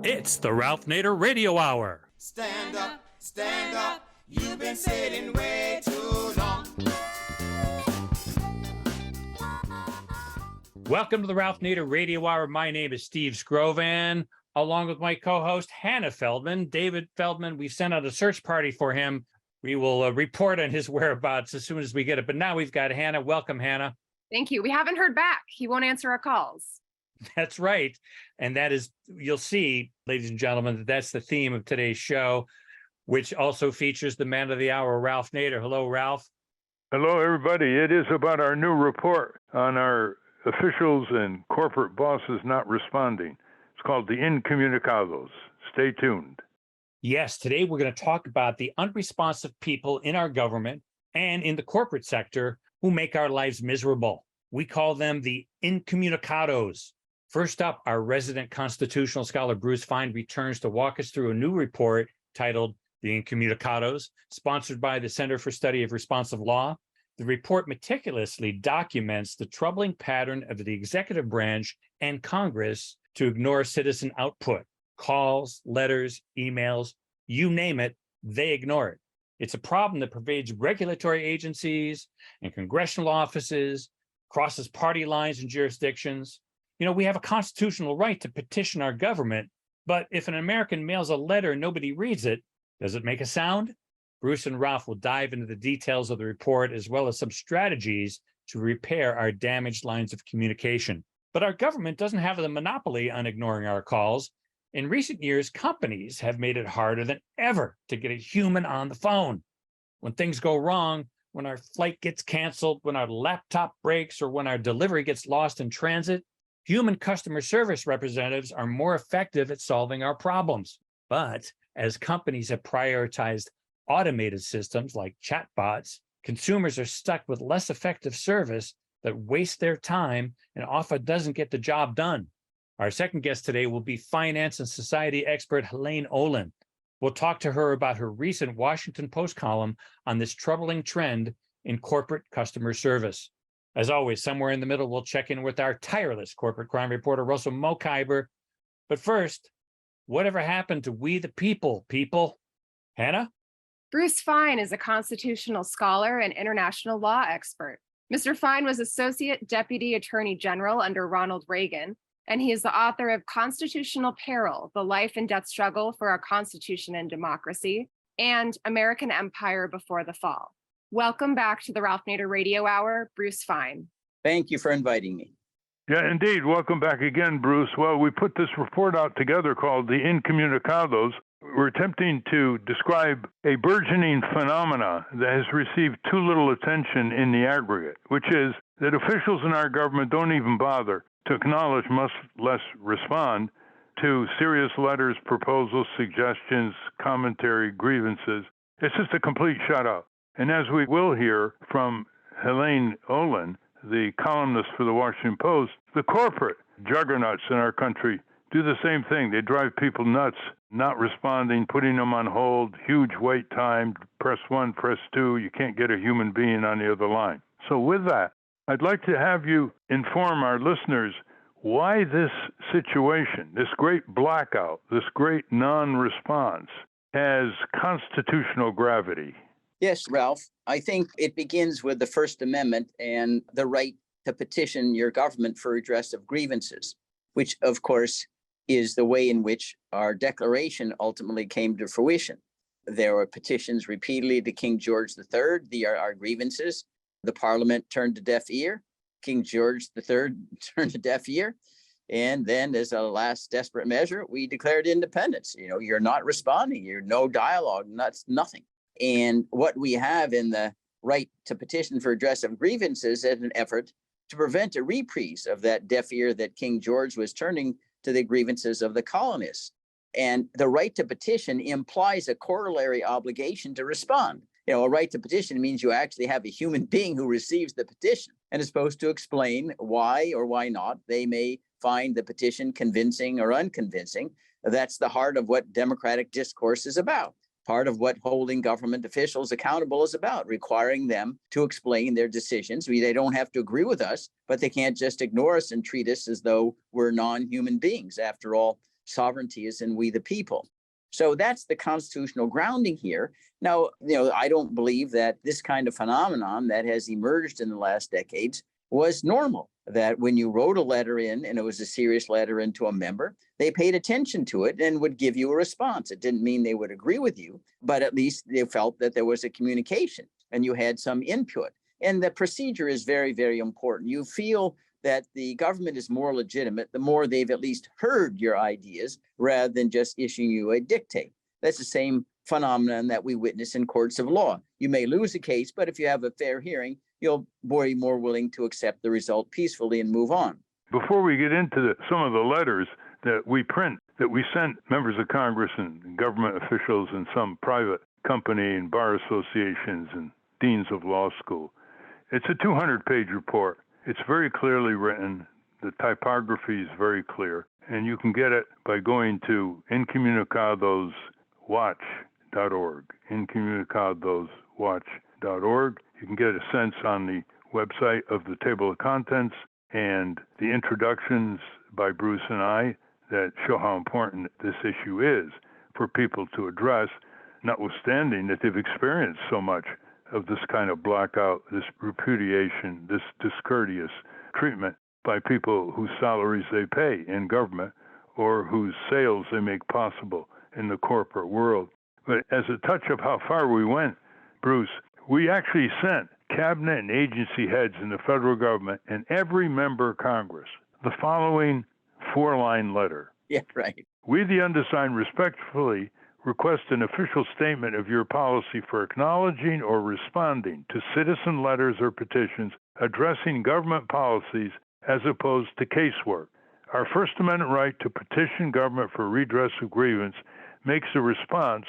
It's the Ralph Nader Radio Hour. Stand up, you've been sitting way too long. Welcome to the Ralph Nader Radio Hour. My name is Steve Scrovan, along with my co-host, Hannah Feldman. David Feldman, we sent out a search party for him. We will report on his whereabouts as soon as we get it. But now we've got Hannah. Welcome, Hannah. Thank you. We haven't heard back. He won't answer our calls. That's right. And that is, you'll see, ladies and gentlemen, that that's the theme of today's show, which also features the man of the hour, Ralph Nader. Hello, Ralph. Hello, everybody. It is about our new report on our officials and corporate bosses not responding. It's called the Incommunicados. Stay tuned. Yes, today we're going to talk about the unresponsive people in our government and in the corporate sector who make our lives miserable. We call them the Incommunicados. First up, our resident constitutional scholar, Bruce Fein, returns to walk us through a new report titled The Incommunicados, sponsored by the Center for Study of Responsive Law. The report meticulously documents the troubling pattern of the executive branch and Congress to ignore citizen output. Calls, letters, emails, you name it, they ignore it. It's a problem that pervades regulatory agencies and congressional offices, crosses party lines and jurisdictions. You know, we have a constitutional right to petition our government, but if an American mails a letter and nobody reads it, does it make a sound? Bruce and Ralph will dive into the details of the report as well as some strategies to repair our damaged lines of communication. But our government doesn't have the monopoly on ignoring our calls. In recent years, companies have made it harder than ever to get a human on the phone. When things go wrong, when our flight gets canceled, when our laptop breaks, or when our delivery gets lost in transit, human customer service representatives are more effective at solving our problems. But as companies have prioritized automated systems like chatbots, consumers are stuck with less effective service that wastes their time and often doesn't get the job done. Our second guest today will be finance and society expert Helaine Olen. We'll talk to her about her recent Washington Post column on this troubling trend in corporate customer service. As always, somewhere in the middle, we'll check in with our tireless corporate crime reporter, Russell Mokhiber. But first, whatever happened to we the people? Hannah? Bruce Fein is a constitutional scholar and international law expert. Mr. Fein was Associate Deputy Attorney General under Ronald Reagan, and he is the author of Constitutional Peril, The Life and Death Struggle for Our Constitution and Democracy, and American Empire Before the Fall. Welcome back to the Ralph Nader Radio Hour, Bruce Fein. Thank you for inviting me. Yeah, indeed. Welcome back again, Bruce. Well, we put this report out together called the Incommunicados. We're attempting to describe a burgeoning phenomena that has received too little attention in the aggregate, which is that officials in our government don't even bother to acknowledge, much less respond to serious letters, proposals, suggestions, commentary, grievances. It's just a complete shutout. And as we will hear from Helaine Olen, the columnist for the Washington Post, the corporate juggernauts in our country do the same thing. They drive people nuts, not responding, putting them on hold, huge wait time, press 1, press 2. You can't get a human being on the other line. So with that, I'd like to have you inform our listeners why this situation, this great blackout, this great non-response, has constitutional gravity. Yes, Ralph, I think it begins with the First Amendment and the right to petition your government for redress of grievances, which, of course, is the way in which our Declaration ultimately came to fruition. There were petitions repeatedly to King George III, our grievances. The Parliament turned a deaf ear. King George III turned a deaf ear. And then as a last desperate measure, we declared independence. You know, you're not responding. You're no dialogue. That's nothing. And what we have in the right to petition for redress of grievances is an effort to prevent a reprise of that deaf ear that King George was turning to the grievances of the colonists. And the right to petition implies a corollary obligation to respond. You know, a right to petition means you actually have a human being who receives the petition and is supposed to explain why or why not they may find the petition convincing or unconvincing. That's the heart of what democratic discourse is about. Part of what holding government officials accountable is about, requiring them to explain their decisions. They don't have to agree with us, but they can't just ignore us and treat us as though we're non-human beings. After all, sovereignty is in we the people. So that's the constitutional grounding here. Now, I don't believe that this kind of phenomenon that has emerged in the last decades was normal, that when you wrote a letter in and it was a serious letter into a member, they paid attention to it and would give you a response. It didn't mean they would agree with you, but at least they felt that there was a communication and you had some input. And the procedure is very, very important. You feel that the government is more legitimate the more they've at least heard your ideas rather than just issuing you a dictate. That's the same phenomenon that we witness in courts of law. You may lose a case, but if you have a fair hearing, you'll be more willing to accept the result peacefully and move on. Before we get into some of the letters that we print, that we sent members of Congress and government officials and some private company and bar associations and deans of law school, it's a 200-page report. It's very clearly written. The typography is very clear. And you can get it by going to Incommunicadoswatch.org, Incommunicadoswatch.org. You can get a sense on the website of the table of contents and the introductions by Bruce and I that show how important this issue is for people to address, notwithstanding that they've experienced so much of this kind of blackout, this repudiation, this discourteous treatment by people whose salaries they pay in government or whose sales they make possible in the corporate world. But as a touch of how far we went, Bruce, we actually sent cabinet and agency heads in the federal government and every member of Congress the following 4-line letter. Yeah, right. We, the undersigned, respectfully request an official statement of your policy for acknowledging or responding to citizen letters or petitions addressing government policies as opposed to casework. Our First Amendment right to petition government for redress of grievance makes a response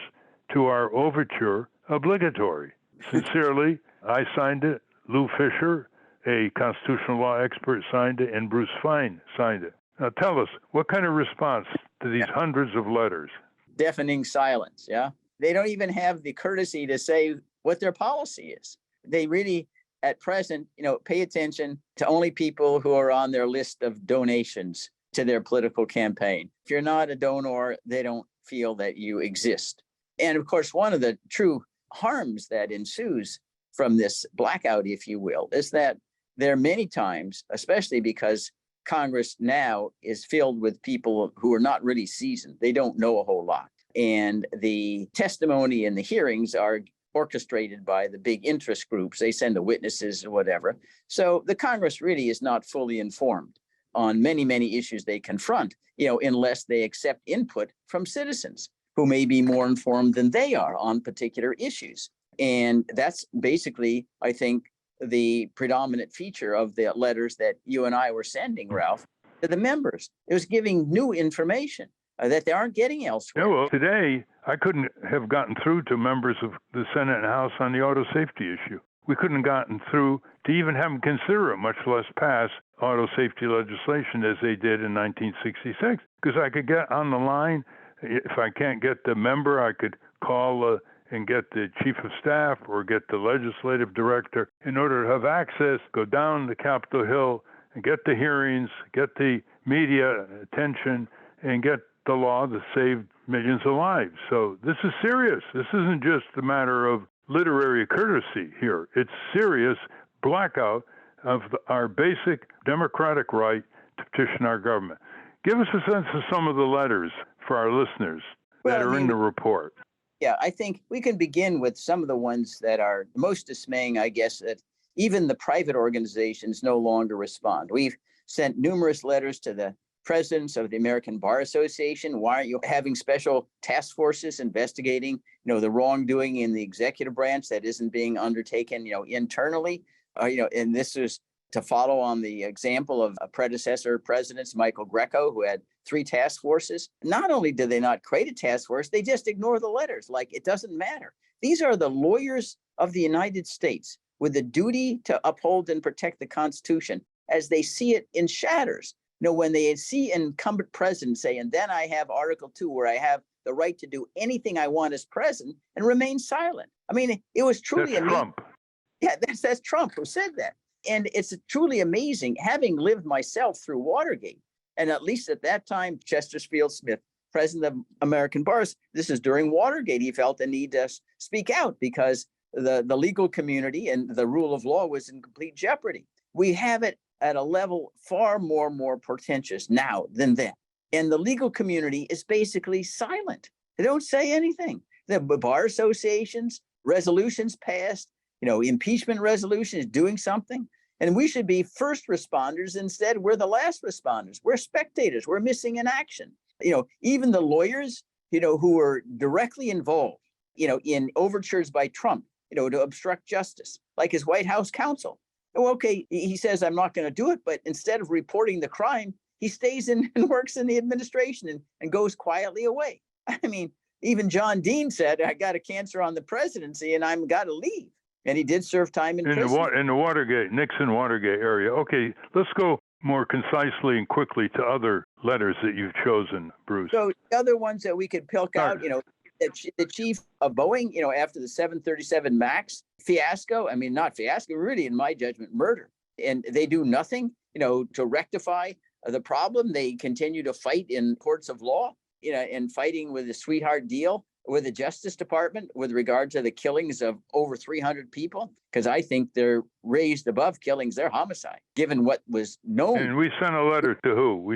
to our overture obligatory. Sincerely, I signed it, Lou Fisher, a constitutional law expert, signed it, and Bruce Fein signed it. Now tell us, what kind of response to these hundreds of letters? Deafening silence, yeah? They don't even have the courtesy to say what their policy is. They really, at present, pay attention to only people who are on their list of donations to their political campaign. If you're not a donor, they don't feel that you exist. And of course, one of the true harms that ensues from this blackout, if you will, is that there are many times, especially because Congress now is filled with people who are not really seasoned. They don't know a whole lot. And the testimony and the hearings are orchestrated by the big interest groups. They send the witnesses or whatever. So the Congress really is not fully informed on many, many issues they confront, unless they accept input from citizens who may be more informed than they are on particular issues. And that's basically, I think, the predominant feature of the letters that you and I were sending, Ralph, to the members. It was giving new information that they aren't getting elsewhere. Yeah, well, today I couldn't have gotten through to members of the Senate and House on the auto safety issue. We couldn't have gotten through to even have them consider it, much less pass auto safety legislation as they did in 1966. Because I could get on the line. If I can't get the member, I could call and get the chief of staff or get the legislative director in order to have access, go down the Capitol Hill and get the hearings, get the media attention, and get the law that saved millions of lives. So this is serious. This isn't just a matter of literary courtesy here. It's serious blackout of our basic democratic right to petition our government. Give us a sense of some of the letters for our listeners that are in the report. Yeah, I think we can begin with some of the ones that are most dismaying, I guess, that even the private organizations no longer respond. We've sent numerous letters to the presidents of the American Bar Association. Why aren't you having special task forces investigating, the wrongdoing in the executive branch that isn't being undertaken, internally? And this is to follow on the example of a predecessor presidents, Michael Greco, who had 3 task forces. Not only did they not create a task force, they just ignore the letters like it doesn't matter. These are the lawyers of the United States with the duty to uphold and protect the Constitution as they see it in shatters. When they see incumbent president say, and then I have Article 2, where I have the right to do anything I want as president and remain silent. I mean, it was truly amazing. Trump. Yeah, that's Trump who said that. And it's truly amazing, having lived myself through Watergate. And at least at that time, Chesterfield Smith president of American Bars, this is during Watergate, he felt the need to speak out because the legal community and the rule of law was in complete jeopardy. We have it at a level far more portentous now than then. And the legal community is basically silent. They don't say anything. The bar associations, resolutions passed, impeachment resolutions doing something. And we should be first responders. Instead, we're the last responders. We're spectators. We're missing in action. Even the lawyers, who were directly involved, in overtures by Trump, to obstruct justice, like his White House counsel. Oh, okay, he says, I'm not going to do it. But instead of reporting the crime, he stays in and works in the administration and goes quietly away. I mean, even John Dean said, I got a cancer on the presidency and I'm got to leave. And he did serve time in prison. In the Watergate, Nixon-Watergate area. Okay, let's go more concisely and quickly to other letters that you've chosen, Bruce. So the other ones that we could pick out, the chief of Boeing, after the 737 MAX fiasco, not fiasco, really, in my judgment, murder. And they do nothing, to rectify the problem. They continue to fight in courts of law, and fighting with the sweetheart deal with the Justice Department with regard to the killings of over 300 people, because I think they're raised above killings. They're homicide, given what was known. And we sent a letter to who?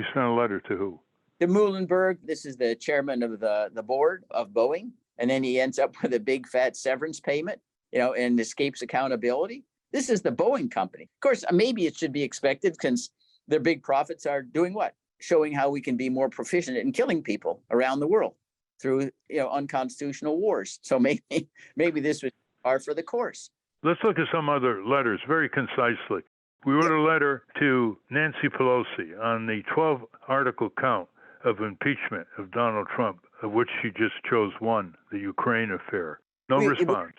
To Muhlenberg. This is the chairman of the board of Boeing. And then he ends up with a big fat severance payment, and escapes accountability. This is the Boeing company. Of course, maybe it should be expected since their big profits are doing what? Showing how we can be more proficient in killing people around the world through unconstitutional wars. So maybe this was par for the course. Let's look at some other letters very concisely. We wrote a letter to Nancy Pelosi on the 12-article count of impeachment of Donald Trump, of which she just chose one, the Ukraine affair. No response.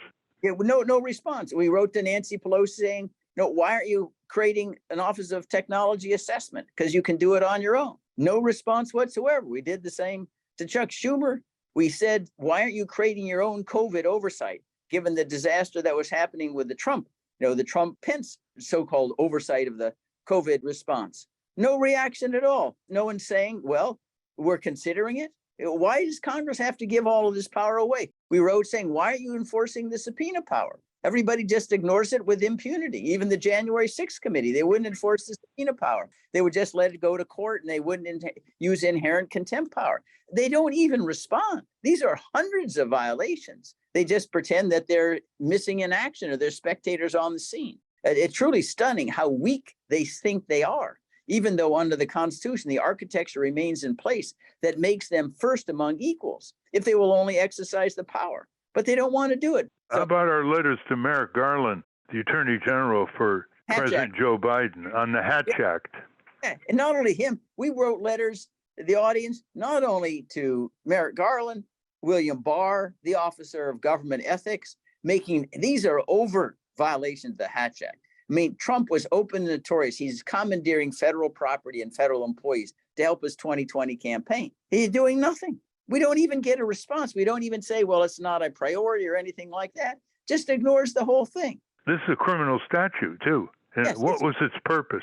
No response. We wrote to Nancy Pelosi saying, why aren't you creating an Office of Technology Assessment? Because you can do it on your own. No response whatsoever. We did the same to Chuck Schumer. We said, why aren't you creating your own COVID oversight, given the disaster that was happening with the Trump-Pence so-called oversight of the COVID response? No reaction at all. No one saying, well, we're considering it. Why does Congress have to give all of this power away? We wrote saying, why aren't you enforcing the subpoena power? Everybody just ignores it with impunity. Even the January 6th committee, they wouldn't enforce the subpoena power. They would just let it go to court, and they wouldn't use inherent contempt power. They don't even respond. These are hundreds of violations. They just pretend that they're missing in action or they're spectators on the scene. It's truly stunning how weak they think they are, even though under the Constitution, the architecture remains in place that makes them first among equals if they will only exercise the power. But they don't want to do it. How about our letters to Merrick Garland, the Attorney General for President Joe Biden, on the Hatch Act? Yeah. And not only him, we wrote letters to the audience, not only to Merrick Garland, William Barr, the Officer of Government Ethics, these are overt violations of the Hatch Act. Trump was open and notorious. He's commandeering federal property and federal employees to help his 2020 campaign. He's doing nothing. We don't even get a response. We don't even say, well, it's not a priority or anything like that. Just ignores the whole thing. This is a criminal statute, too. And yes, what was its purpose?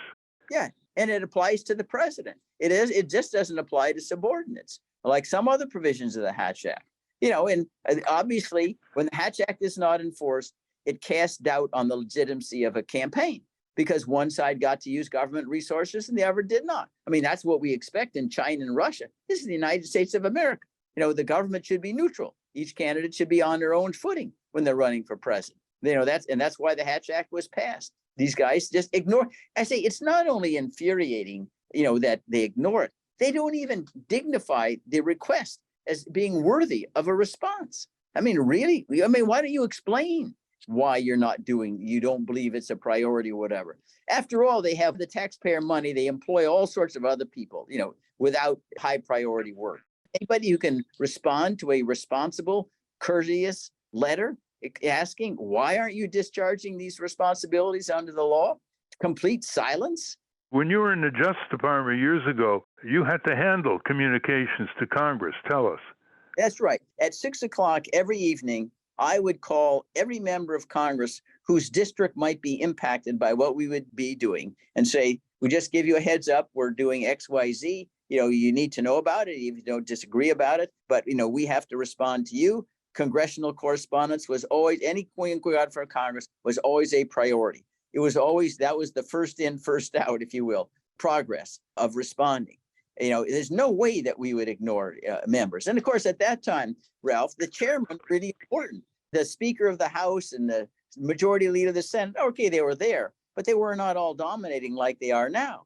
Yeah, and it applies to the president. It just doesn't apply to subordinates, like some other provisions of the Hatch Act. And obviously, when the Hatch Act is not enforced, it casts doubt on the legitimacy of a campaign because one side got to use government resources and the other did not. That's what we expect in China and Russia. This is the United States of America. The government should be neutral. Each candidate should be on their own footing when they're running for president. That's why the Hatch Act was passed. These guys just ignore. I say it's not only infuriating, that they ignore it. They don't even dignify the request as being worthy of a response. Really? Why don't you explain why you don't believe it's a priority or whatever? After all, they have the taxpayer money. They employ all sorts of other people, without high priority work. Anybody who can respond to a responsible, courteous letter asking, why aren't you discharging these responsibilities under the law? Complete silence. When you were in the Justice Department years ago, you had to handle communications to Congress. Tell us. That's right. At 6:00 every evening, I would call every member of Congress whose district might be impacted by what we would be doing and say, we just give you a heads up. We're doing X, Y, Z. you need to know about it, if you don't disagree about it, but, we have to respond to you. Congressional correspondence was always, any inquiry for Congress was always a priority. It was always, that was the first in, first out, if you will, progress of responding. There's no way that we would ignore members. And of course, at that time, Ralph, the chairman was really important. The Speaker of the House and the Majority Leader of the Senate, okay, they were there, but they were not all dominating like they are now.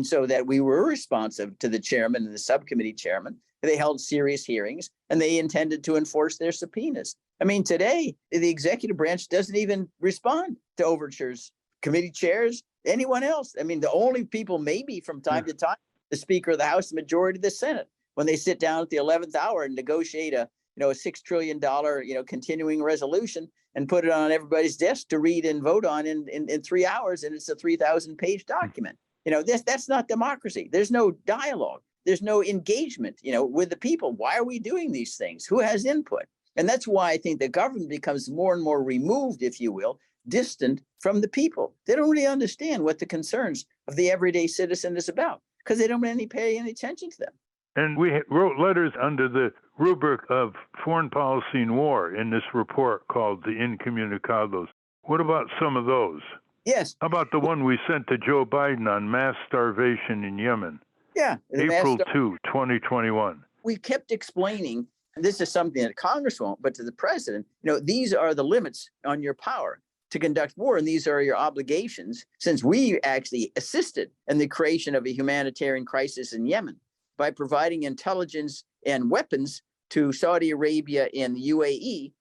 So that we were responsive to the chairman and the subcommittee chairman. They held serious hearings and they intended to enforce their subpoenas. Today, the executive branch doesn't even respond to overtures, committee chairs, anyone else. The only people maybe from time to time, the Speaker of the House, the Majority of the Senate, when they sit down at the 11th hour and negotiate a $6 trillion, continuing resolution and put it on everybody's desk to read and vote on in 3 hours. And it's a 3,000-page document. That's not democracy. There's no dialogue. There's no engagement, with the people. Why are we doing these things? Who has input? And that's why I think the government becomes more and more removed, if you will, distant from the people. They don't really understand what the concerns of the everyday citizen is about because they don't really pay any attention to them. And we wrote letters under the rubric of foreign policy and war in this report called the Incommunicados. What about some of those? Yes. How about the one we sent to Joe Biden on mass starvation in Yemen? Yeah. April 2, 2021. We kept explaining, and this is something that Congress won't, but to the president, these are the limits on your power to conduct war, and these are your obligations, since we actually assisted in the creation of a humanitarian crisis in Yemen by providing intelligence and weapons to Saudi Arabia and the UAE,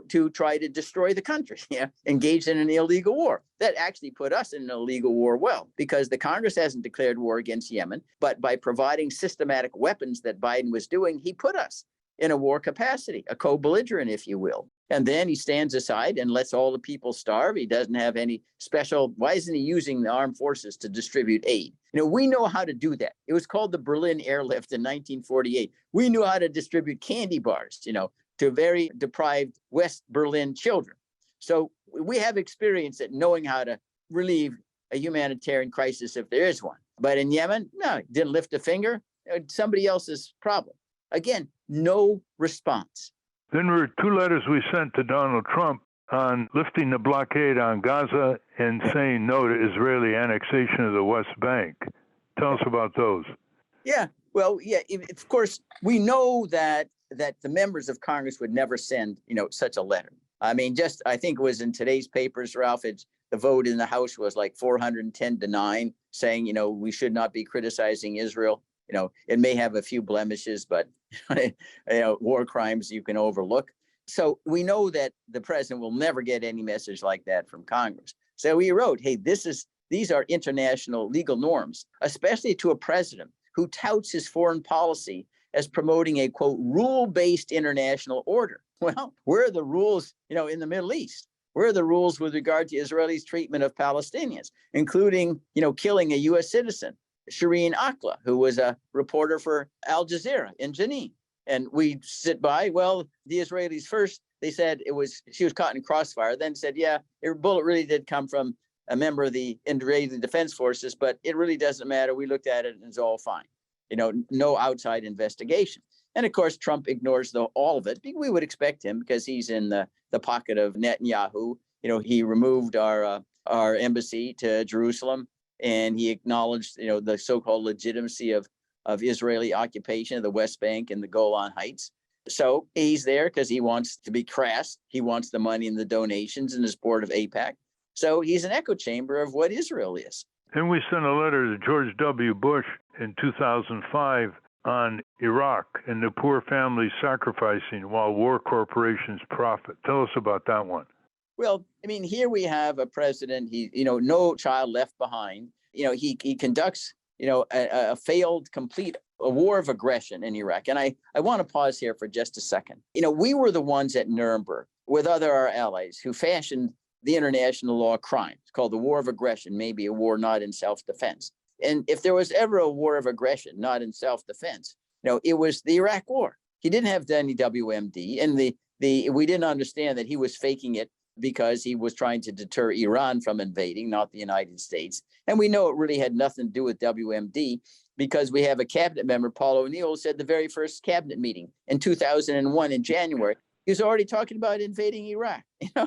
to try to destroy the country, engaged in an illegal war. That actually put us in an illegal war, because the Congress hasn't declared war against Yemen, but by providing systematic weapons that Biden was doing, he put us in a war capacity, a co-belligerent, if you will. And then he stands aside and lets all the people starve. He doesn't have any special, why isn't he using the armed forces to distribute aid? We know how to do that. It was called the Berlin Airlift in 1948. We knew how to distribute candy bars, to very deprived West Berlin children. So we have experience at knowing how to relieve a humanitarian crisis if there is one. But in Yemen, no, didn't lift a finger. Somebody else's problem. Again, no response. Then there were 2 letters we sent to Donald Trump on lifting the blockade on Gaza and saying no to Israeli annexation of the West Bank. Tell us about those. Yeah, well, yeah, of course, we know that the members of Congress would never send, such a letter. I think it was in today's papers, Ralph, the vote in the House was like 410-9, saying, we should not be criticizing Israel. It may have a few blemishes, but war crimes you can overlook. So we know that the president will never get any message like that from Congress. So we wrote, hey, these are international legal norms, especially to a president who touts his foreign policy as promoting a, quote, rule-based international order. Well, where are the rules, in the Middle East? Where are the rules with regard to Israelis' treatment of Palestinians, including, killing a U.S. citizen, Shireen Akhla, who was a reporter for Al Jazeera in Jenin? And we sit by, well, the Israelis first, they said she was caught in crossfire, then said, yeah, her bullet really did come from a member of the Israeli Defense Forces, but it really doesn't matter. We looked at it and it's all fine. No outside investigation. And of course, Trump ignores all of it. We would expect him because he's in the pocket of Netanyahu. He removed our embassy to Jerusalem, and he acknowledged, the so-called legitimacy of Israeli occupation of the West Bank and the Golan Heights. So he's there because he wants to be crass. He wants the money and the donations and the support of AIPAC. So he's an echo chamber of what Israel is. And we sent a letter to George W. Bush in 2005 on Iraq and the poor families sacrificing while war corporations profit. Tell us about that one. Well, here we have a president, no child left behind. He conducts, a failed, complete a war of aggression in Iraq. And I want to pause here for just a second. We were the ones at Nuremberg with our allies who fashioned the international law of crimes called the war of aggression, maybe a war not in self-defense. And if there was ever a war of aggression, not in self-defense, it was the Iraq war. He didn't have any WMD, and we didn't understand that he was faking it because he was trying to deter Iran from invading, not the United States. And we know it really had nothing to do with WMD because we have a cabinet member, Paul O'Neill, said the very first cabinet meeting in 2001 in January, he was already talking about invading Iraq.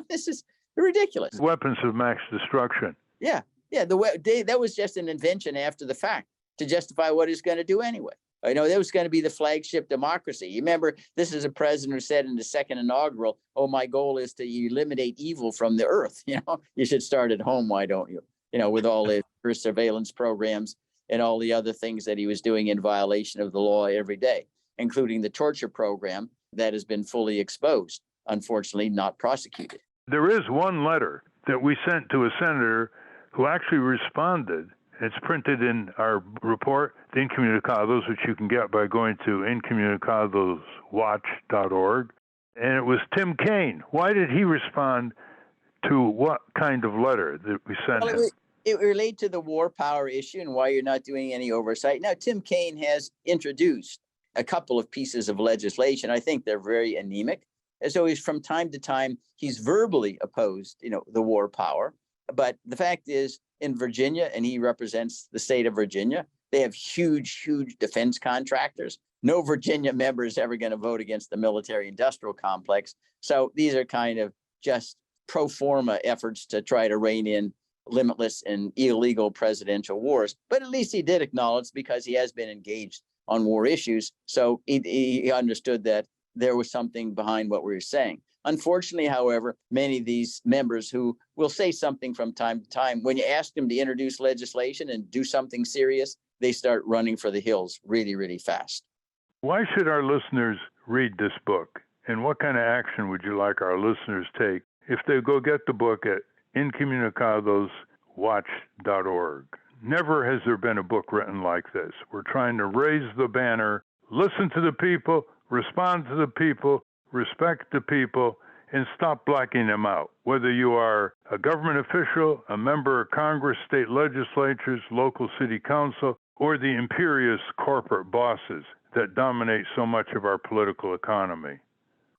This is ridiculous. Weapons of mass destruction. Yeah. That was just an invention after the fact to justify what he's going to do anyway. That was going to be the flagship democracy. You remember, this is a president who said in the second inaugural, my goal is to eliminate evil from the earth. You should start at home. Why don't you? With all the surveillance programs and all the other things that he was doing in violation of the law every day, including the torture program that has been fully exposed, unfortunately not prosecuted. There is one letter that we sent to a senator who actually responded. It's printed in our report, the Incommunicados, which you can get by going to incommunicadoswatch.org. And it was Tim Kaine. Why did he respond to what kind of letter that we sent him? It related to the war power issue and why you're not doing any oversight. Now, Tim Kaine has introduced a couple of pieces of legislation. I think they're very anemic. And so from time to time, he's verbally opposed, the war power. But the fact is, in Virginia, and he represents the state of Virginia, they have huge defense contractors. No Virginia member is ever going to vote against the military-industrial complex. So these are kind of just pro forma efforts to try to rein in limitless and illegal presidential wars. But at least he did acknowledge, because he has been engaged on war issues. So he understood that there was something behind what we were saying. Unfortunately, however, many of these members who will say something from time to time, when you ask them to introduce legislation and do something serious, they start running for the hills really, really fast. Why should our listeners read this book? And what kind of action would you like our listeners take if they go get the book at incommunicadoswatch.org? Never has there been a book written like this. We're trying to raise the banner, listen to the people, respond to the people, respect the people, and stop blacking them out. Whether you are a government official, a member of Congress, state legislatures, local city council, or the imperious corporate bosses that dominate so much of our political economy.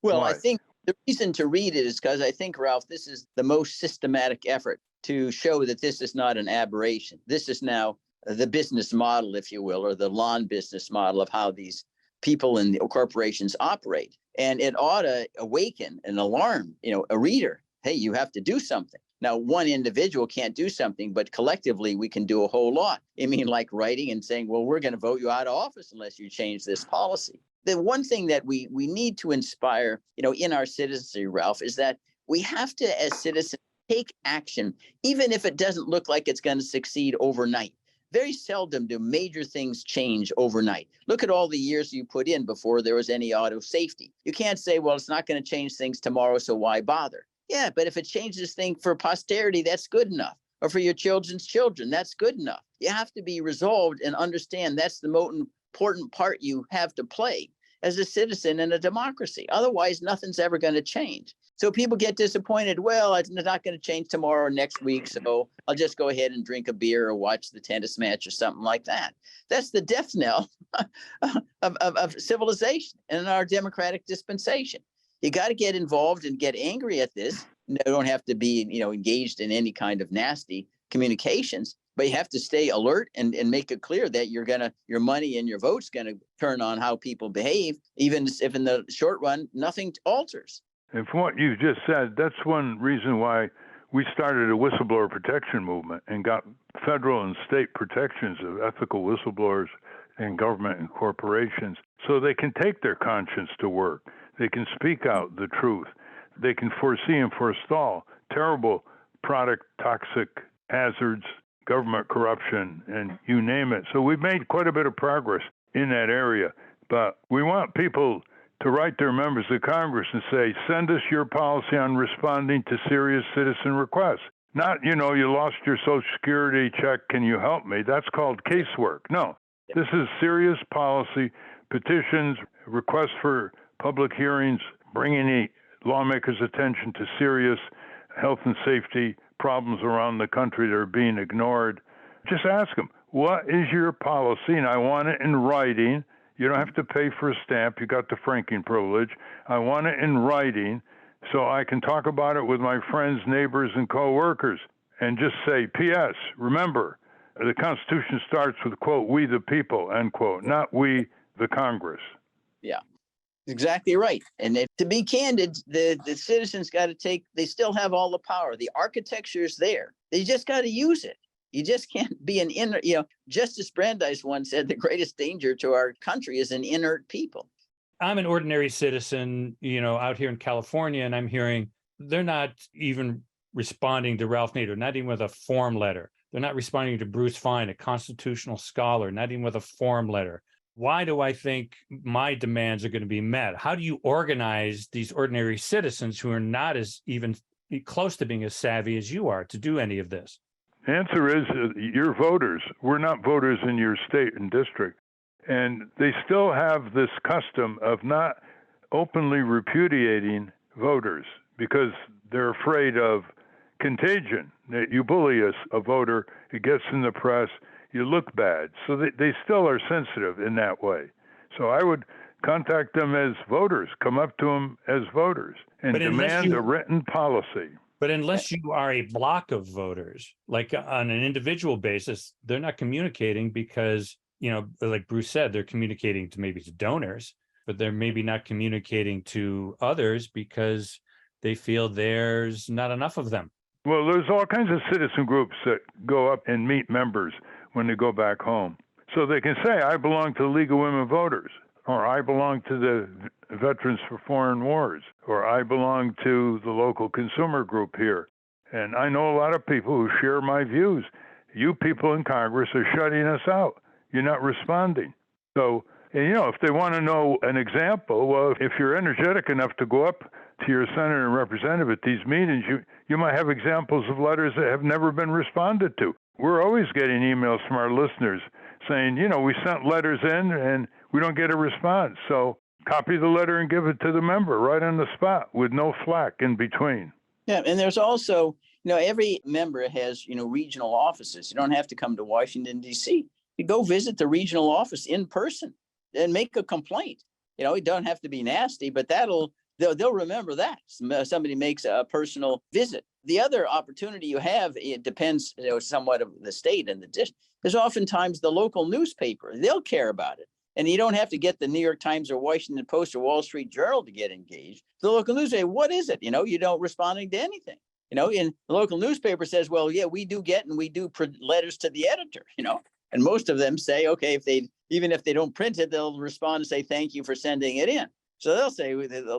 Well, Why? I think the reason to read it is because I think, Ralph, this is the most systematic effort to show that this is not an aberration. This is now the business model, if you will, or the lawn business model of how these people and the corporations operate. And it ought to awaken an alarm, a reader. Hey, you have to do something. Now, one individual can't do something, but collectively we can do a whole lot. Like writing and saying, well, we're going to vote you out of office unless you change this policy. The one thing that we need to inspire, in our citizenry, Ralph, is that we have to, as citizens, take action, even if it doesn't look like it's going to succeed overnight. Very seldom do major things change overnight. Look at all the years you put in before there was any auto safety. You can't say, well, it's not going to change things tomorrow, so why bother? Yeah, but if it changes things for posterity, that's good enough. Or for your children's children, that's good enough. You have to be resolved and understand that's the most important part you have to play as a citizen in a democracy. Otherwise, nothing's ever going to change. So people get disappointed. Well, it's not going to change tomorrow or next week, so I'll just go ahead and drink a beer or watch the tennis match or something like that. That's the death knell of civilization and our democratic dispensation. You got to get involved and get angry at this. You don't have to be, engaged in any kind of nasty communications, but you have to stay alert and make it clear that your money and your vote's going to turn on how people behave, even if in the short run, nothing alters. And from what you just said, that's one reason why we started a whistleblower protection movement and got federal and state protections of ethical whistleblowers in government and corporations so they can take their conscience to work. They can speak out the truth. They can foresee and forestall terrible product toxic hazards, government corruption, and you name it. So we've made quite a bit of progress in that area. But we want people to write their members of Congress and say, send us your policy on responding to serious citizen requests. Not, you lost your Social Security check, can you help me? That's called casework. No, this is serious policy, petitions, requests for public hearings, bringing the lawmakers' attention to serious health and safety problems around the country that are being ignored. Just ask them, what is your policy? And I want it in writing. You don't have to pay for a stamp. You got the franking privilege. I want it in writing so I can talk about it with my friends, neighbors, and coworkers and just say, P.S., remember, the Constitution starts with, quote, we the people, end quote, not we the Congress. Yeah, exactly right. And to be candid, the citizens got to they still have all the power. The architecture is there. They just got to use it. You just can't be Justice Brandeis once said the greatest danger to our country is an inert people. I'm an ordinary citizen, out here in California, and I'm hearing they're not even responding to Ralph Nader, not even with a form letter. They're not responding to Bruce Fein, a constitutional scholar, not even with a form letter. Why do I think my demands are going to be met? How do you organize these ordinary citizens who are not as even close to being as savvy as you are to do any of this? The answer is you're voters. We're not voters in your state and district. And they still have this custom of not openly repudiating voters because they're afraid of contagion. You bully a voter, it gets in the press, you look bad. So they still are sensitive in that way. So I would contact them as voters, come up to them as voters, and demand a written policy. But unless you are a block of voters, like on an individual basis, they're not communicating because, like Bruce said, they're communicating to donors, but they're maybe not communicating to others because they feel there's not enough of them. Well, there's all kinds of citizen groups that go up and meet members when they go back home. So they can say, I belong to the League of Women Voters, or I belong to the Veterans for Foreign Wars, or I belong to the local consumer group here. And I know a lot of people who share my views. You people in Congress are shutting us out. You're not responding. So, if they want to know an example, well, if you're energetic enough to go up to your senator and representative at these meetings, you might have examples of letters that have never been responded to. We're always getting emails from our listeners saying, we sent letters in and we don't get a response. So copy the letter and give it to the member right on the spot with no flack in between. Yeah, and there's also, every member has, regional offices. You don't have to come to Washington, D.C. You go visit the regional office in person and make a complaint. It don't have to be nasty, but they'll remember that. Somebody makes a personal visit. The other opportunity you have, it depends somewhat of the state and the district. There's oftentimes the local newspaper. They'll care about it. And you don't have to get the New York Times or Washington Post or Wall Street Journal to get engaged. The local newspaper, what is it? You don't responding to anything. And the local newspaper says, well, yeah, we do get and we do letters to the editor, And most of them say, okay, even if they don't print it, they'll respond and say, thank you for sending it in. So they'll say,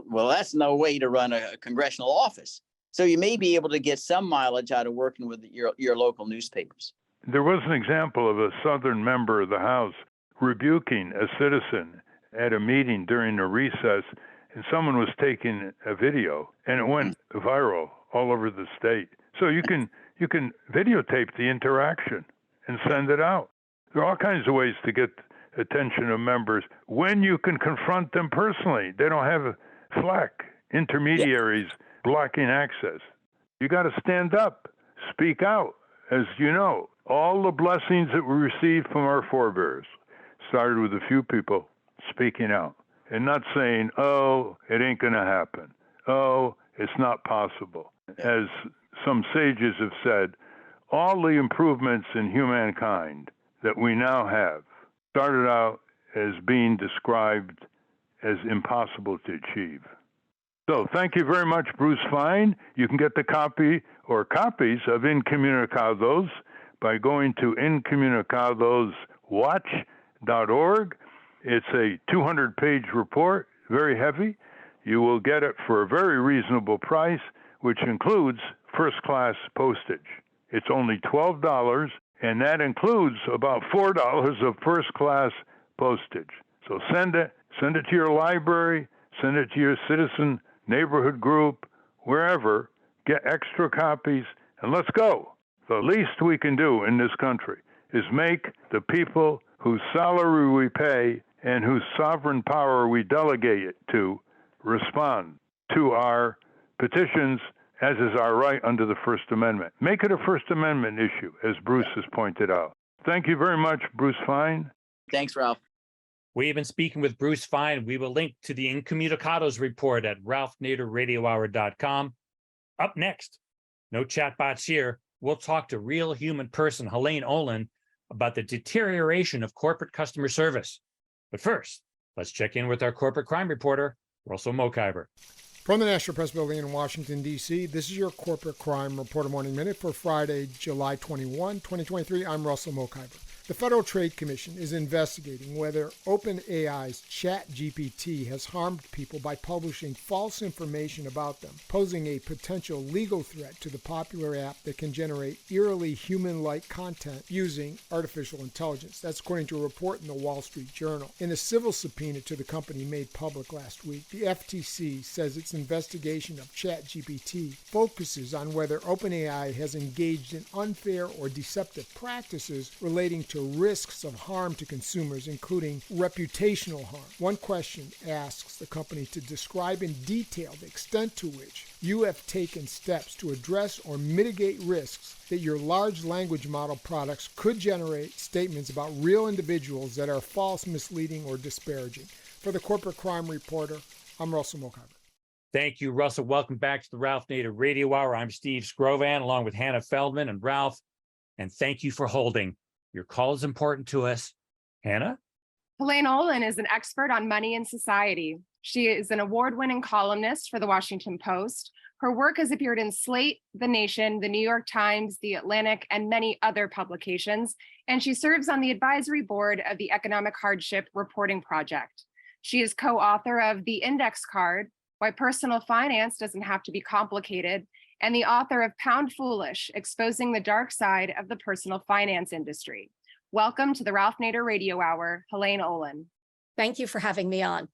well, that's no way to run a congressional office. So you may be able to get some mileage out of working with your local newspapers. There was an example of a Southern member of the House rebuking a citizen at a meeting during a recess, and someone was taking a video, and it went viral all over the state. So you can videotape the interaction and send it out. There are all kinds of ways to get attention of members when you can confront them personally. They don't have flack, intermediaries blocking access. You got to stand up, speak out. As you know, all the blessings that we received from our forebears started with a few people speaking out and not saying, oh, it ain't going to happen. Oh, it's not possible. As some sages have said, all the improvements in humankind that we now have started out as being described as impossible to achieve. So thank you very much, Bruce Fein. You can get the copy or copies of Incommunicados by going to incommunicadoswatch.org. It's a 200-page report, very heavy. You will get it for a very reasonable price, which includes first-class postage. It's only $12, and that includes about $4 of first-class postage. So send it to your library, send it to your citizen neighborhood group, wherever. Get extra copies, and let's go. The least we can do in this country is make the people whose salary we pay and whose sovereign power we delegate it to respond to our petitions, as is our right under the First Amendment. Make it a First Amendment issue, as Bruce has pointed out. Thank you very much, Bruce Fein. Thanks, Ralph. We have been speaking with Bruce Fein. We will link to the Incommunicados report at ralphnaderradiohour.com. Up next, no chatbots here. We'll talk to real human person Helaine Olen about the deterioration of corporate customer service. But first, let's check in with our corporate crime reporter, Russell Mokhiber. From the National Press Building in Washington, D.C., this is your Corporate Crime Reporter Morning Minute for Friday, July 21, 2023. I'm Russell Mokhiber. The Federal Trade Commission is investigating whether OpenAI's ChatGPT has harmed people by publishing false information about them, posing a potential legal threat to the popular app that can generate eerily human-like content using artificial intelligence. That's according to a report in the Wall Street Journal. In a civil subpoena to the company made public last week, the FTC says its investigation of ChatGPT focuses on whether OpenAI has engaged in unfair or deceptive practices relating to risks of harm to consumers, including reputational harm. One question asks the company to describe in detail the extent to which you have taken steps to address or mitigate risks that your large language model products could generate statements about real individuals that are false, misleading, or disparaging. For the Corporate Crime Reporter, I'm Russell Mokhiber. Thank you, Russell. Welcome back to the Ralph Nader Radio Hour. I'm Steve Scrovan, along with Hannah Feldman and Ralph. And thank you for holding. Your call is important to us. Hannah? Helaine Olen is an expert on money and society. She is an award-winning columnist for the Washington Post. Her work has appeared in Slate, The Nation, The New York Times, The Atlantic, and many other publications, and she serves on the advisory board of the Economic Hardship Reporting Project. She is co-author of The Index Card, Why Personal Finance Doesn't Have to Be Complicated, and the author of Pound Foolish, Exposing the Dark Side of the Personal Finance Industry. Welcome to the Ralph Nader Radio Hour, Helaine Olen. Thank you for having me on.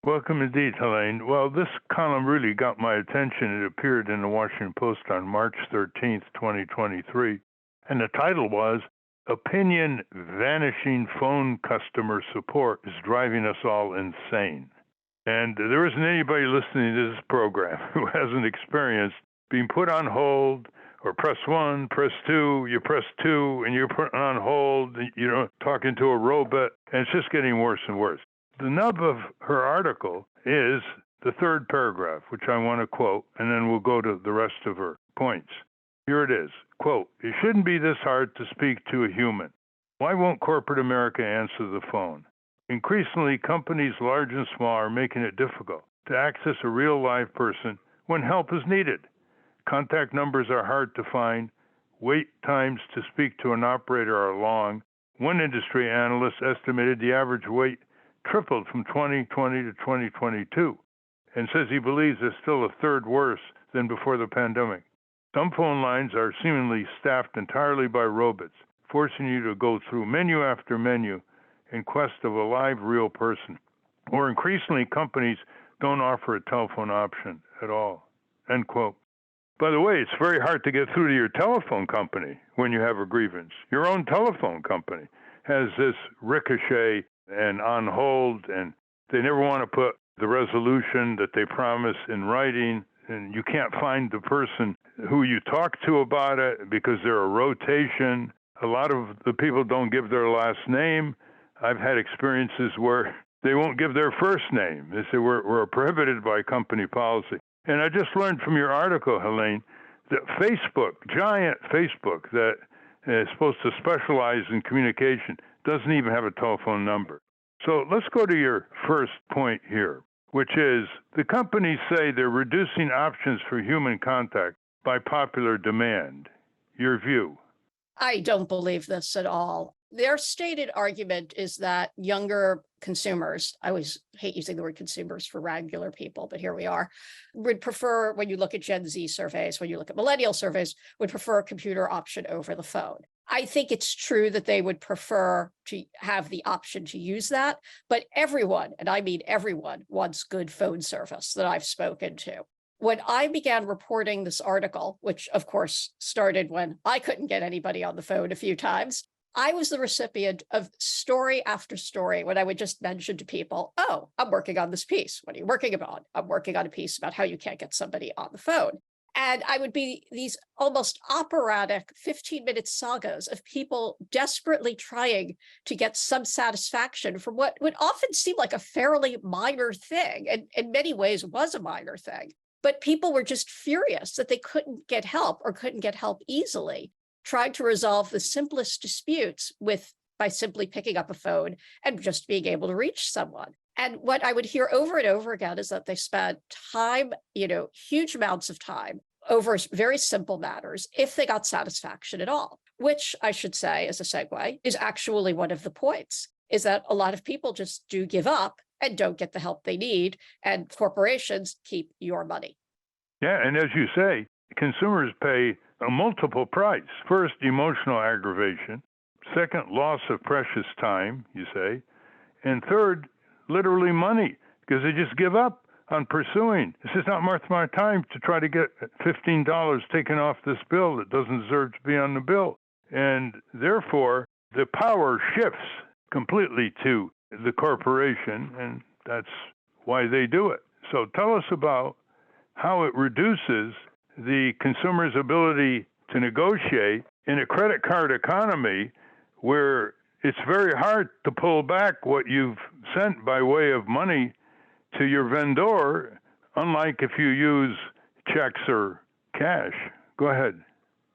Welcome indeed, Helaine. Well, this column really got my attention. It appeared in the Washington Post on March 13th, 2023, and the title was, Opinion Vanishing Phone Customer Support is Driving Us All Insane. And there isn't anybody listening to this program who hasn't experienced being put on hold, or press 1, press 2, you press 2, and you're put on hold, talking to a robot, and it's just getting worse and worse. The nub of her article is the third paragraph, which I want to quote, and then we'll go to the rest of her points. Here it is, quote, "It shouldn't be this hard to speak to a human. Why won't corporate America answer the phone? Increasingly, companies large and small are making it difficult to access a real live person when help is needed. Contact numbers are hard to find. Wait times to speak to an operator are long. One industry analyst estimated the average wait tripled from 2020 to 2022 and says he believes it's still a third worse than before the pandemic. Some phone lines are seemingly staffed entirely by robots, forcing you to go through menu after menu in quest of a live, real person. Or increasingly, companies don't offer a telephone option at all." End quote. By the way, it's very hard to get through to your telephone company when you have a grievance. Your own telephone company has this ricochet and on hold, and they never want to put the resolution that they promise in writing, and you can't find the person who you talk to about it because they're a rotation. A lot of the people don't give their last name. I've had experiences where they won't give their first name. They say, we're prohibited by company policy. And I just learned from your article, Helaine, that Facebook, giant Facebook, that is supposed to specialize in communication, doesn't even have a telephone number. So let's go to your first point here, which is the companies say they're reducing options for human contact by popular demand. Your view? I don't believe this at all. Their stated argument is that younger consumers, I always hate using the word consumers for regular people, but here we are, would prefer, when you look at Gen Z surveys, when you look at millennial surveys, would prefer a computer option over the phone. I think it's true that they would prefer to have the option to use that, but everyone, and I mean everyone, wants good phone service that I've spoken to. When I began reporting this article, which of course started when I couldn't get anybody on the phone a few times, I was the recipient of story after story when I would just mention to people, oh, I'm working on this piece. What are you working on? I'm working on a piece about how you can't get somebody on the phone. And I would be these almost operatic 15-minute sagas of people desperately trying to get some satisfaction from what would often seem like a fairly minor thing, and in many ways was a minor thing. But people were just furious that they couldn't get help or couldn't get help easily, trying to resolve the simplest disputes by simply picking up a phone and just being able to reach someone. And what I would hear over and over again is that they spent time, huge amounts of time over very simple matters if they got satisfaction at all, which I should say as a segue is actually one of the points, is that a lot of people just do give up and don't get the help they need, and corporations keep your money. Yeah, and as you say, consumers pay a multiple price. First, emotional aggravation. Second, loss of precious time, you say. And third, literally money, because they just give up on pursuing. This is not worth my time to try to get $15 taken off this bill that doesn't deserve to be on the bill. And therefore, the power shifts completely to the corporation, and that's why they do it. So tell us about how it reduces the consumer's ability to negotiate in a credit card economy where it's very hard to pull back what you've sent by way of money to your vendor, unlike if you use checks or cash. Go ahead.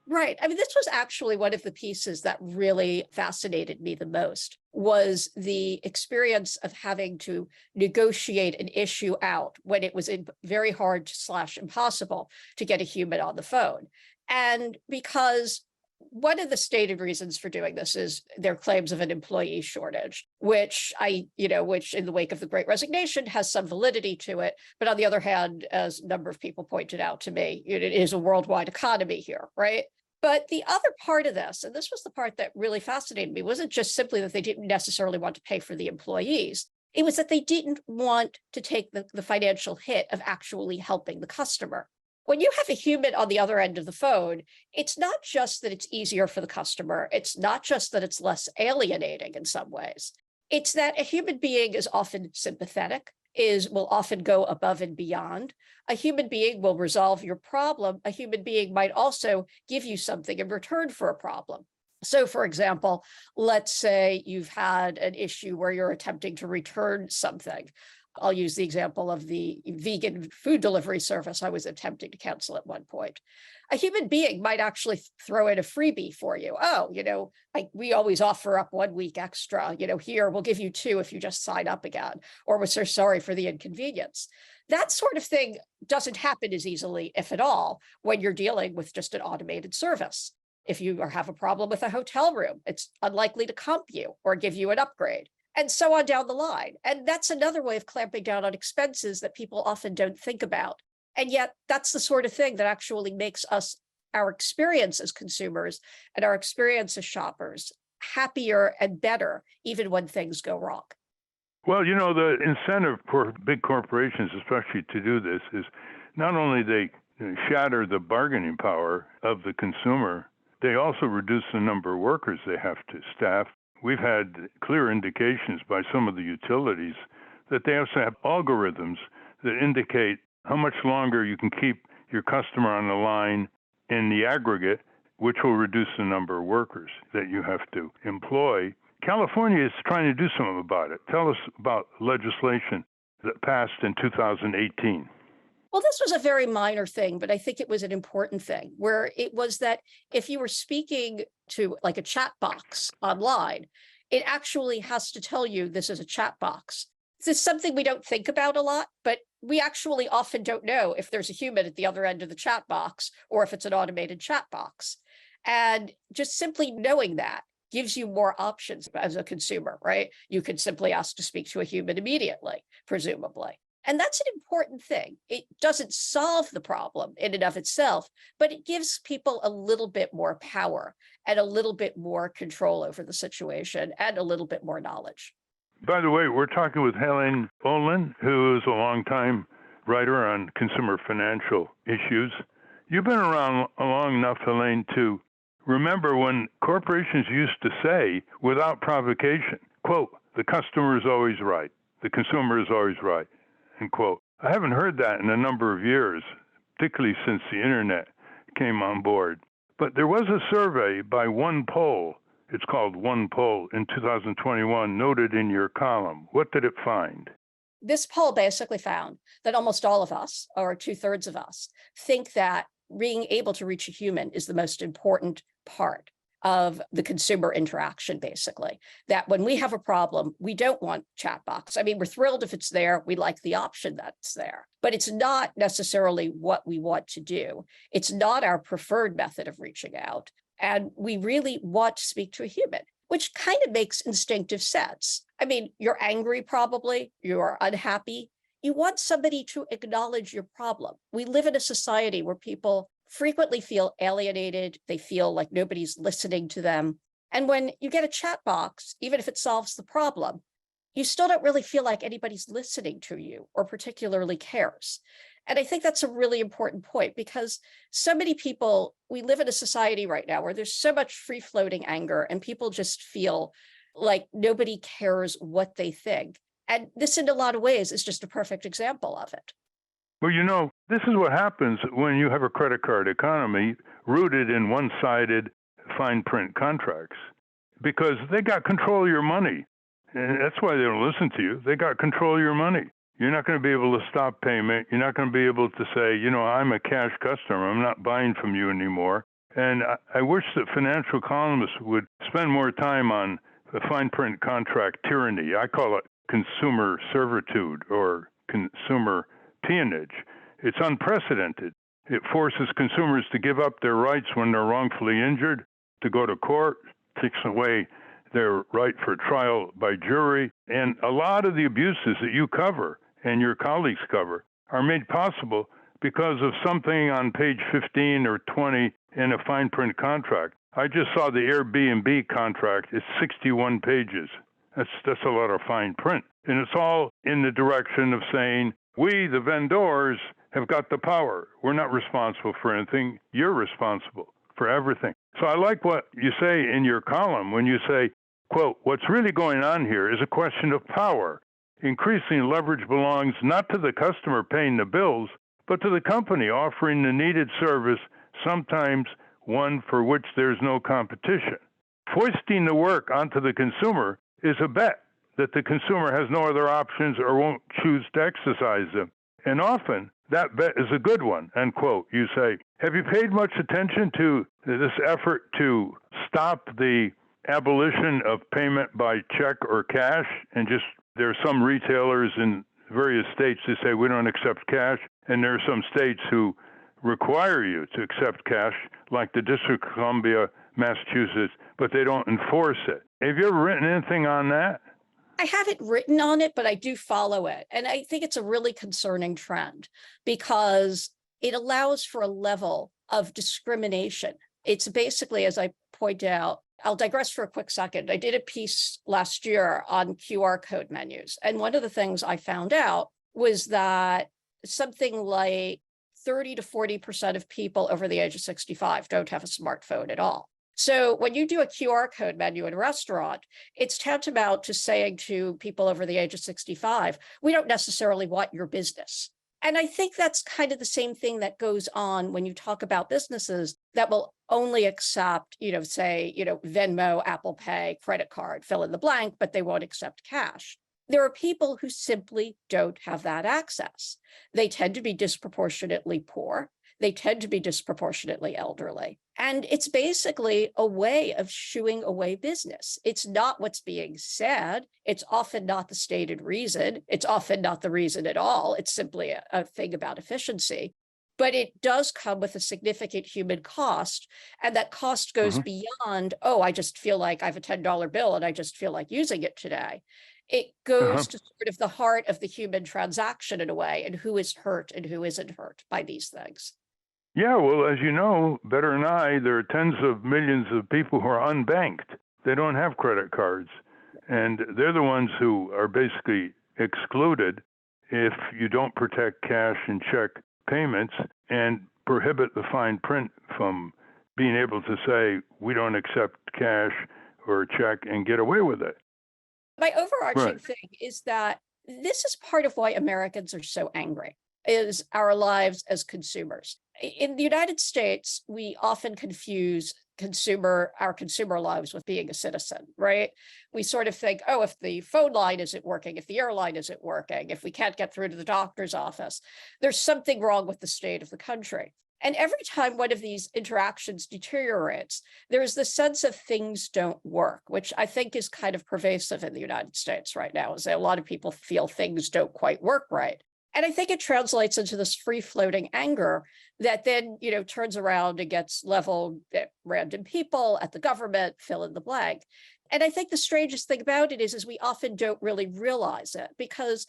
Right. I mean, this was actually one of the pieces that really fascinated me the most, was the experience of having to negotiate an issue out when it was very hard / impossible to get a human on the phone. And because one of the stated reasons for doing this is their claims of an employee shortage, which which in the wake of the Great Resignation has some validity to it. But on the other hand, as a number of people pointed out to me, it is a worldwide economy here, right? But the other part of this, and this was the part that really fascinated me, wasn't just simply that they didn't necessarily want to pay for the employees. It was that they didn't want to take the financial hit of actually helping the customer. When you have a human on the other end of the phone, it's not just that it's easier for the customer. It's not just that it's less alienating in some ways. It's that a human being is often sympathetic, will often go above and beyond. A human being will resolve your problem. A human being might also give you something in return for a problem. So, for example, let's say you've had an issue where you're attempting to return something. I'll use the example of the vegan food delivery service I was attempting to cancel at one point. A human being might actually throw in a freebie for you. Oh, we always offer up 1 week extra. Here, we'll give you 2 if you just sign up again. Or we're so sorry for the inconvenience. That sort of thing doesn't happen as easily, if at all, when you're dealing with just an automated service. If you have a problem with a hotel room, it's unlikely to comp you or give you an upgrade, and so on down the line. And that's another way of clamping down on expenses that people often don't think about. And yet that's the sort of thing that actually makes our experience as consumers and our experience as shoppers happier and better, even when things go wrong. Well, the incentive for big corporations, especially to do this, is not only they shatter the bargaining power of the consumer, they also reduce the number of workers they have to staff. We've had clear indications by some of the utilities that they also have algorithms that indicate how much longer you can keep your customer on the line in the aggregate, which will reduce the number of workers that you have to employ. California is trying to do something about it. Tell us about legislation that passed in 2018. Well, this was a very minor thing, but I think it was an important thing, where it was that if you were speaking to like a chat box online, it actually has to tell you this is a chat box. This is something we don't think about a lot, but we actually often don't know if there's a human at the other end of the chat box or if it's an automated chat box. And just simply knowing that gives you more options as a consumer, right? You can simply ask to speak to a human immediately, presumably. And that's an important thing. It doesn't solve the problem in and of itself, but it gives people a little bit more power and a little bit more control over the situation and a little bit more knowledge. By the way, we're talking with Helaine Olen, who is a longtime writer on consumer financial issues. You've been around long enough, Helaine, to remember when corporations used to say, without provocation, quote, the customer is always right, the consumer is always right, end quote. I haven't heard that in a number of years. particularly since the internet came on board. But there was a survey by One Poll, it's called One Poll, in 2021, noted in your column. What did it find? This poll basically found that almost all of us, or 2/3 of us, think that being able to reach a human is the most important part of the consumer interaction, basically. That when we have a problem, we don't want chat box. I mean, we're thrilled if it's there. We like the option that's there, but it's not necessarily what we want to do. It's not our preferred method of reaching out. And we really want to speak to a human, which kind of makes instinctive sense. I mean, you're angry, probably, you're unhappy. You want somebody to acknowledge your problem. We live in a society where people frequently feel alienated. They feel like nobody's listening to them. And when you get a chat box, even if it solves the problem, you still don't really feel like anybody's listening to you or particularly cares. And I think that's a really important point, because so many people, we live in a society right now where there's so much free-floating anger and people just feel like nobody cares what they think. And this, in a lot of ways, is just a perfect example of it. Well, you know, this is what happens when you have a credit card economy rooted in one-sided fine print contracts, because they got control of your money. And that's why they don't listen to you. They got control of your money. You're not going to be able to stop payment. You're not going to be able to say, you know, I'm a cash customer. I'm not buying from you anymore. And I wish that financial columnists would spend more time on the fine print contract tyranny. I call it consumer servitude or consumer peonage. It's unprecedented. It forces consumers to give up their rights when they're wrongfully injured, to go to court, takes away their right for trial by jury. And a lot of the abuses that you cover and your colleagues cover are made possible because of something on page 15 or 20 in a fine print contract. I just saw the Airbnb contract. It's 61 pages. That's a lot of fine print. And it's all in the direction of saying, we, the vendors, have got the power. We're not responsible for anything. You're responsible for everything. So I like what you say in your column when you say, quote, what's really going on here is a question of power. Increasing leverage belongs not to the customer paying the bills, but to the company offering the needed service, sometimes one for which there's no competition. Foisting the work onto the consumer is a bet that the consumer has no other options or won't choose to exercise them. And often, that bet is a good one, end quote. You say, have you paid much attention to this effort to stop the abolition of payment by check or cash? And just, there are some retailers in various states that say we don't accept cash, and there are some states who require you to accept cash, like the District of Columbia, Massachusetts, but they don't enforce it. Have you ever written anything on that? I haven't written on it, but I do follow it. And I think it's a really concerning trend because it allows for a level of discrimination. It's basically, as I point out, I'll digress for a quick second. I did a piece last year on QR code menus. And one of the things I found out was that something like 30 to 40% of people over the age of 65 don't have a smartphone at all. So when you do a QR code menu in a restaurant, it's tantamount to saying to people over the age of 65, we don't necessarily want your business. And I think that's kind of the same thing that goes on when you talk about businesses that will only accept, say, Venmo, Apple Pay, credit card, fill in the blank, but they won't accept cash. There are people who simply don't have that access. They tend to be disproportionately poor. They tend to be disproportionately elderly. And it's basically a way of shooing away business. It's not what's being said. It's often not the stated reason. It's often not the reason at all. It's simply a thing about efficiency. But it does come with a significant human cost. And that cost goes beyond, oh, I just feel like I have a $10 bill and I just feel like using it today. It goes to sort of the heart of the human transaction in a way, and who is hurt and who isn't hurt by these things. Yeah, well, as you know better than I, there are tens of millions of people who are unbanked. They don't have credit cards. And they're the ones who are basically excluded if you don't protect cash and check payments and prohibit the fine print from being able to say, we don't accept cash or check and get away with it. My overarching thing is that this is part of why Americans are so angry. is our lives as consumers. In the United States, we often confuse our consumer lives with being a citizen, right? We sort of think, oh, if the phone line isn't working, if the airline isn't working, if we can't get through to the doctor's office, there's something wrong with the state of the country. And every time one of these interactions deteriorates, there's the sense of things don't work, which I think is kind of pervasive in the United States right now, is that a lot of people feel things don't quite work right. And I think it translates into this free-floating anger that then, turns around and gets leveled at random people, at the government, fill in the blank. And I think the strangest thing about it is we often don't really realize it, because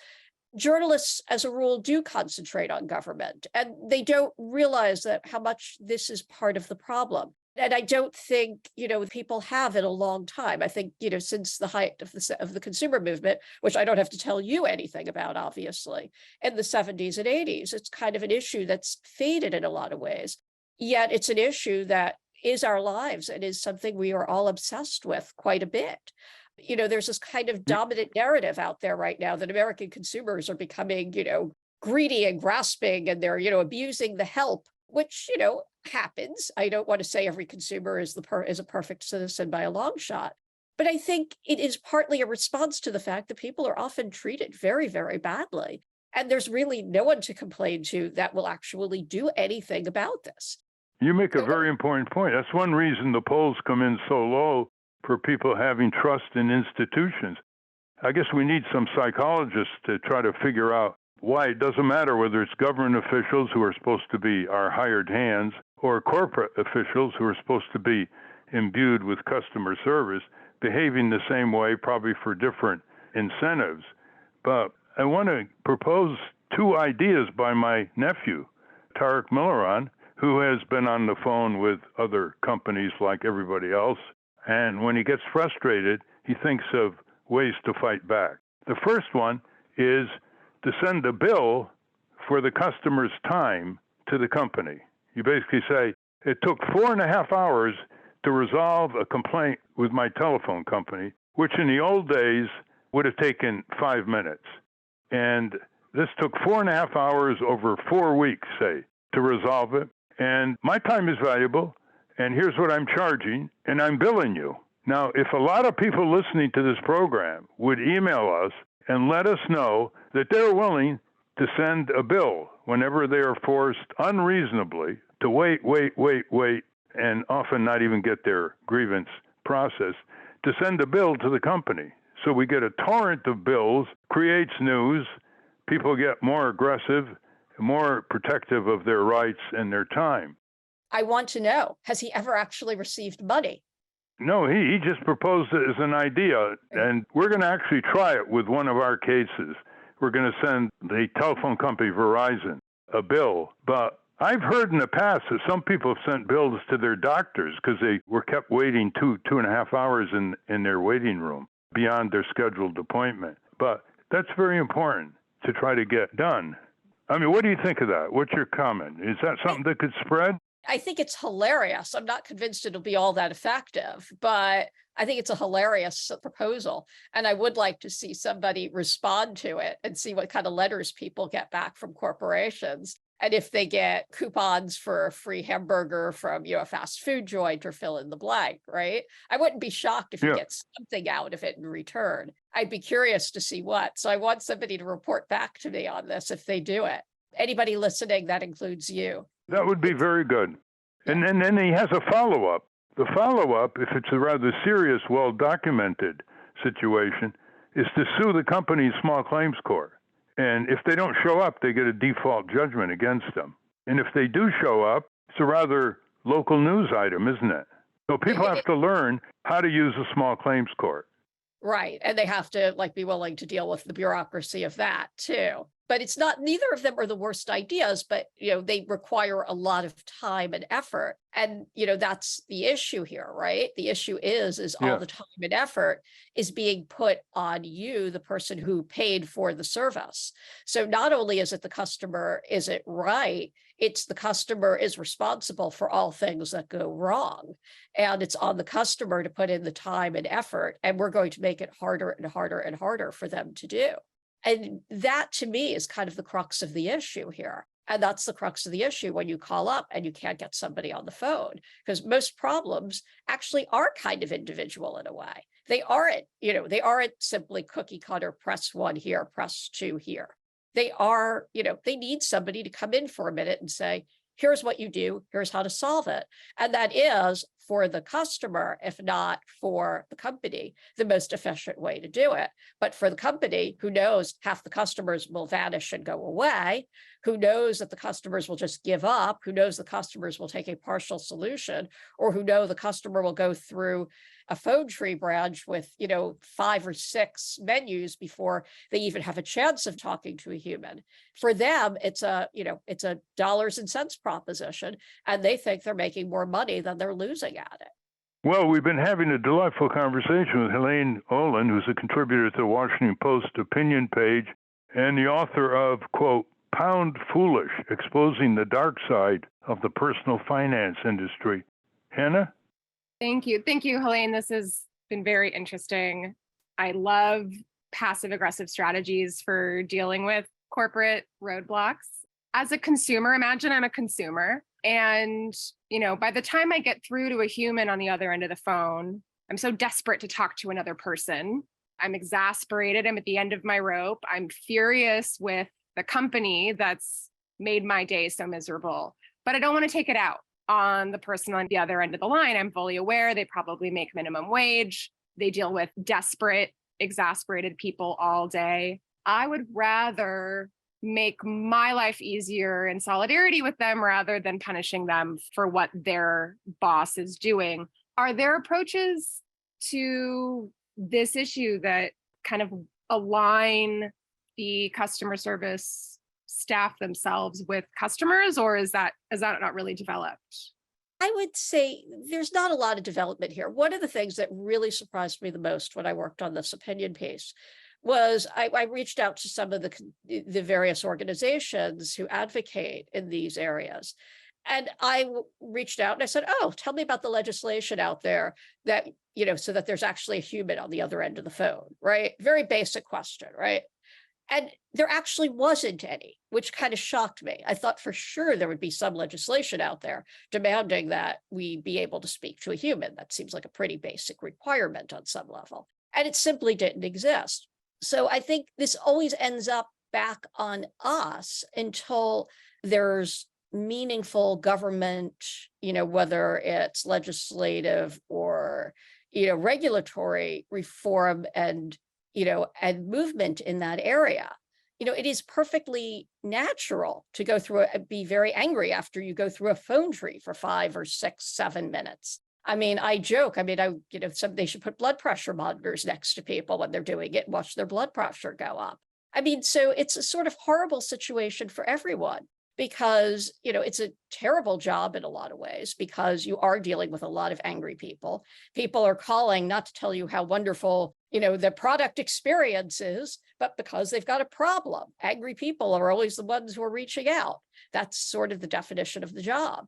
journalists, as a rule, do concentrate on government, and they don't realize that how much this is part of the problem. And I don't think, people have in a long time. I think, since the height of the consumer movement, which I don't have to tell you anything about, obviously, in the 70s and 80s, it's kind of an issue that's faded in a lot of ways. Yet it's an issue that is our lives and is something we are all obsessed with quite a bit. There's this kind of dominant narrative out there right now that American consumers are becoming, greedy and grasping, and they're, abusing the help, which, happens. I don't want to say every consumer is a perfect citizen by a long shot, but I think it is partly a response to the fact that people are often treated very, very badly. And there's really no one to complain to that will actually do anything about this. You make a very important point. That's one reason the polls come in so low for people having trust in institutions. I guess we need some psychologists to try to figure out why it doesn't matter whether it's government officials who are supposed to be our hired hands or corporate officials who are supposed to be imbued with customer service, behaving the same way, probably for different incentives. But I want to propose two ideas by my nephew, Tarek Milleron, who has been on the phone with other companies like everybody else. And when he gets frustrated, he thinks of ways to fight back. The first one is to send a bill for the customer's time to the company. You basically say, it took 4.5 hours to resolve a complaint with my telephone company, which in the old days would have taken 5 minutes. And this took 4.5 hours over 4 weeks, say, to resolve it. And my time is valuable, and here's what I'm charging, and I'm billing you. Now, if a lot of people listening to this program would email us and let us know that they're willing to send a bill whenever they are forced unreasonably to wait, and often not even get their grievance processed, to send a bill to the company. So we get a torrent of bills, creates news, people get more aggressive, more protective of their rights and their time. I want to know, has he ever actually received money? No, he just proposed it as an idea, and we're going to actually try it with one of our cases. We're going to send the telephone company Verizon a bill, but I've heard in the past that some people have sent bills to their doctors because they were kept waiting 2.5 hours in their waiting room beyond their scheduled appointment. But that's very important to try to get done. I mean, what do you think of that? What's your comment? Is that something that could spread? I think it's hilarious. I'm not convinced it'll be all that effective, but I think it's a hilarious proposal. And I would like to see somebody respond to it and see what kind of letters people get back from corporations. And if they get coupons for a free hamburger from, a fast food joint or fill in the blank, right? I wouldn't be shocked if you get something out of it in return. I'd be curious to see what. So I want somebody to report back to me on this if they do it. Anybody listening, that includes you. That would be very good. And then he has a follow-up. The follow-up, if it's a rather serious, well-documented situation, is to sue the company's small claims court. And if they don't show up, they get a default judgment against them. And if they do show up, it's a rather local news item, isn't it? So people have to learn how to use a small claims court. Right. And they have to be willing to deal with the bureaucracy of that too. But it's not, neither of them are the worst ideas, but, they require a lot of time and effort. And, that's the issue here, right? The issue is all the time and effort is being put on you, the person who paid for the service. So not only is it the customer, is it right? It's the customer is responsible for all things that go wrong. And it's on the customer to put in the time and effort. And we're going to make it harder and harder and harder for them to do. And that to me is kind of the crux of the issue here. And that's the crux of the issue when you call up and you can't get somebody on the phone, because most problems actually are kind of individual in a way. They aren't simply cookie cutter, press one here, press two here. They are, they need somebody to come in for a minute and say, here's what you do, here's how to solve it. And that is, for the customer, if not for the company, the most efficient way to do it. But for the company, who knows half the customers will vanish and go away, who knows that the customers will just give up, who knows the customers will take a partial solution, or who know the customer will go through a phone tree branch with, 5 or 6 menus before they even have a chance of talking to a human. For them, it's a dollars and cents proposition, and they think they're making more money than they're losing at it. Well, we've been having a delightful conversation with Helaine Olen, who's a contributor to the Washington Post opinion page and the author of, quote, Pound Foolish, Exposing the Dark Side of the Personal Finance Industry. Hannah? Thank you, Helaine. This has been very interesting. I love passive aggressive strategies for dealing with corporate roadblocks. As a consumer, imagine I'm a consumer. And, by the time I get through to a human on the other end of the phone, I'm so desperate to talk to another person. I'm exasperated. I'm at the end of my rope. I'm furious with the company that's made my day so miserable. But I don't want to take it out on the person on the other end of the line. I'm fully aware they probably make minimum wage. They deal with desperate, exasperated people all day. I would rather make my life easier in solidarity with them rather than punishing them for what their boss is doing. Are there approaches to this issue that kind of align the customer service staff themselves with customers, or is that not really developed? I would say there's not a lot of development here. One of the things that really surprised me the most when I worked on this opinion piece was I reached out to some of the various organizations who advocate in these areas. And I reached out and I said, oh, tell me about the legislation out there that, so that there's actually a human on the other end of the phone, right? Very basic question, right? And there actually wasn't any, which kind of shocked me. I thought for sure there would be some legislation out there demanding that we be able to speak to a human. That seems like a pretty basic requirement on some level. And it simply didn't exist. So I think this always ends up back on us until there's meaningful government, whether it's legislative or, regulatory reform and movement in that area. It is perfectly natural to go through be very angry after you go through a phone tree for 5 or 6, 7 minutes. I joke. They should put blood pressure monitors next to people when they're doing it and watch their blood pressure go up. So it's a sort of horrible situation for everyone because, it's a terrible job in a lot of ways because you are dealing with a lot of angry people. People are calling not to tell you how wonderful, the product experience is, but because they've got a problem. Angry people are always the ones who are reaching out. That's sort of the definition of the job.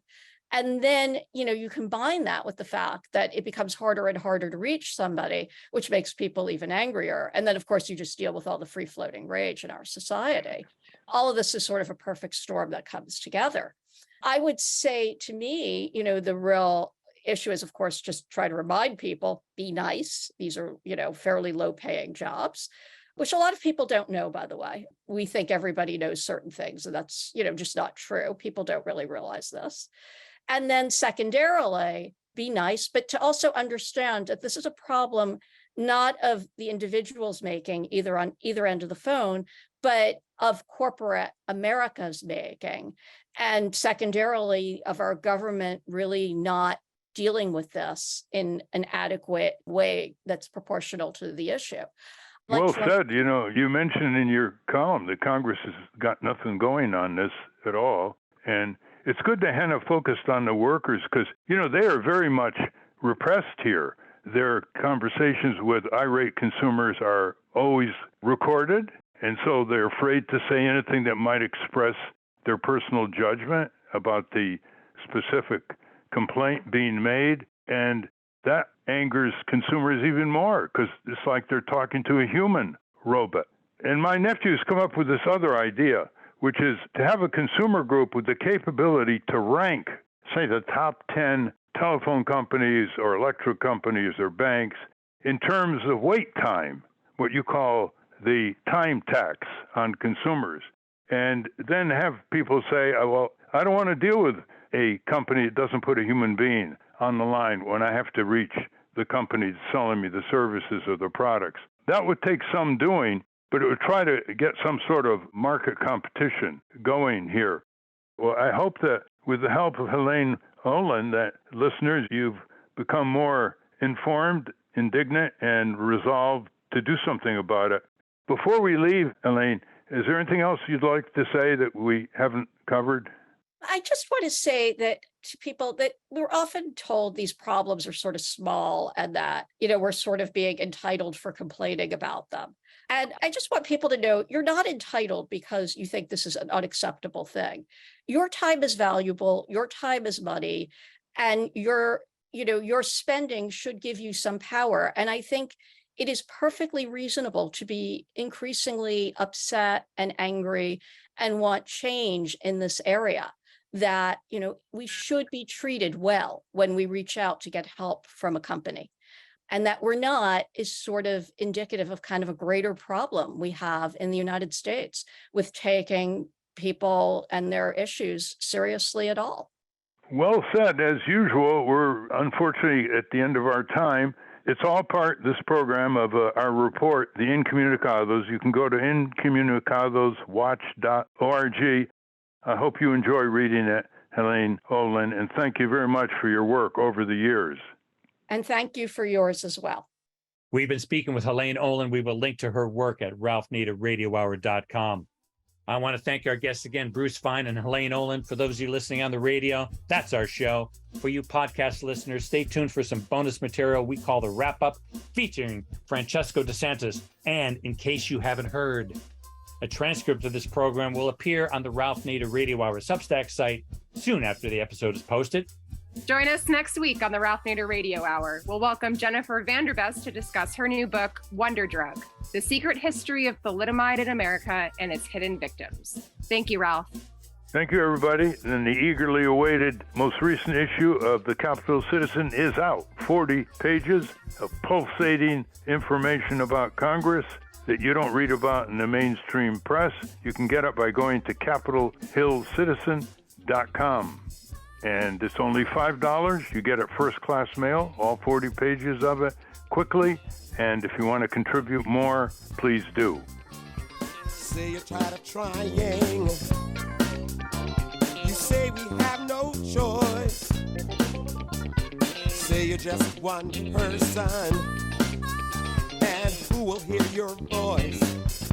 And then, you combine that with the fact that it becomes harder and harder to reach somebody, which makes people even angrier. And then, of course, you just deal with all the free-floating rage in our society. All of this is sort of a perfect storm that comes together. I would say to me, the real issue is, of course, just try to remind people, be nice. These are, fairly low-paying jobs, which a lot of people don't know, by the way. We think everybody knows certain things, and that's, just not true. People don't really realize this. And then secondarily, be nice, but to also understand that this is a problem not of the individuals making either on either end of the phone, but of corporate America's making. And secondarily, of our government really not dealing with this in an adequate way that's proportional to the issue. Well said. You mentioned in your column that Congress has got nothing going on this at all. And it's good to Hannah focused on the workers because, they are very much repressed here. Their conversations with irate consumers are always recorded. And so they're afraid to say anything that might express their personal judgment about the specific complaint being made. And that angers consumers even more because it's like they're talking to a human robot. And my nephew's come up with this other idea, which is to have a consumer group with the capability to rank, say, the top 10 telephone companies or electric companies or banks in terms of wait time, what you call the time tax on consumers. And then have people say, oh, well, I don't want to deal with a company that doesn't put a human being on the line when I have to reach the company that's selling me the services or the products. That would take some doing, but it would try to get some sort of market competition going here. Well, I hope that with the help of Helaine Olen, that listeners, you've become more informed, indignant, and resolved to do something about it. Before we leave, Helaine, is there anything else you'd like to say that we haven't covered? I just want to say that to people that we're often told these problems are sort of small and that, we're sort of being entitled for complaining about them. And I just want people to know you're not entitled because you think this is an unacceptable thing. Your time is valuable, your time is money, and your spending should give you some power. And I think it is perfectly reasonable to be increasingly upset and angry and want change in this area. That, we should be treated well when we reach out to get help from a company. And that we're not is sort of indicative of kind of a greater problem we have in the United States with taking people and their issues seriously at all. Well said. As usual, we're unfortunately at the end of our time. It's all part, this program, of our report, the Incommunicados. You can go to incommunicadoswatch.org. I hope you enjoy reading it, Helaine Olen, and thank you very much for your work over the years. And thank you for yours as well. We've been speaking with Helaine Olen. We will link to her work at ralphnaderradiohour.com. I want to thank our guests again, Bruce Fein and Helaine Olen. For those of you listening on the radio, that's our show. For you podcast listeners, stay tuned for some bonus material we call the Wrap-Up, featuring Francesco DeSantis. And in case you haven't heard, a transcript of this program will appear on the Ralph Nader Radio Hour Substack site soon after the episode is posted. Join us next week on the Ralph Nader Radio Hour. We'll welcome Jennifer Vanderbest to discuss her new book, Wonder Drug, The Secret History of Thalidomide in America and Its Hidden Victims. Thank you, Ralph. Thank you, everybody. And the eagerly awaited most recent issue of the Capital Citizen is out. 40 pages of pulsating information about Congress that you don't read about in the mainstream press. You can get it by going to CapitolHillCitizen.com. And it's only $5. You get it first-class mail, all 40 pages of it, quickly. And if you want to contribute more, please do. Say you're tired of trying. You say we have no choice. Say you're just one person. And who will hear your voice?